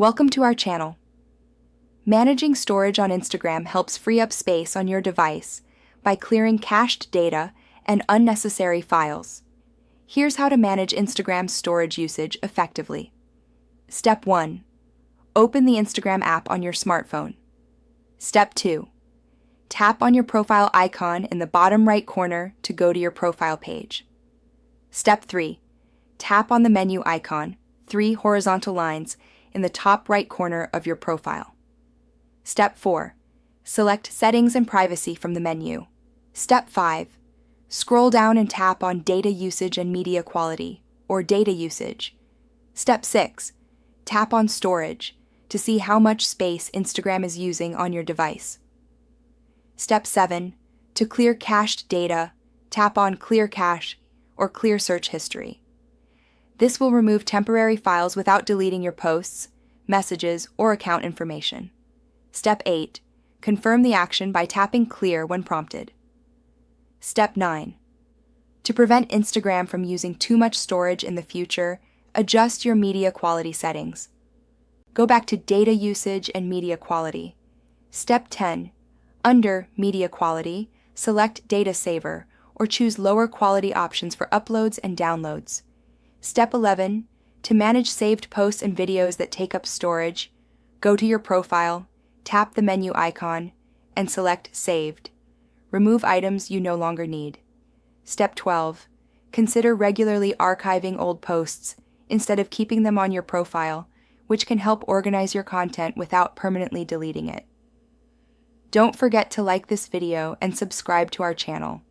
Welcome to our channel. Managing storage on Instagram helps free up space on your device by clearing cached data and unnecessary files. Here's how to manage Instagram's storage usage effectively. Step 1. Open the Instagram app on your smartphone. Step 2. Tap on your profile icon in the bottom right corner to go to your profile page. Step 3. Tap on the menu icon, 3 horizontal lines, in the top right corner of your profile. Step 4. Select Settings and Privacy from the menu. Step 5. Scroll down and tap on Data Usage and Media Quality, or Data Usage. Step 6. Tap on Storage to see how much space Instagram is using on your device. Step 7. To clear cached data, tap on Clear Cache or Clear Search History. This will remove temporary files without deleting your posts, messages, or account information. Step 8. Confirm the action by tapping Clear when prompted. Step 9. To prevent Instagram from using too much storage in the future, adjust your media quality settings. Go back to Data Usage and Media Quality. Step 10. Under Media Quality, select Data Saver or choose lower quality options for uploads and downloads. Step 11. To manage saved posts and videos that take up storage, go to your profile, tap the menu icon, and select Saved. Remove items you no longer need. Step 12. Consider regularly archiving old posts instead of keeping them on your profile, which can help organize your content without permanently deleting it. Don't forget to like this video and subscribe to our channel.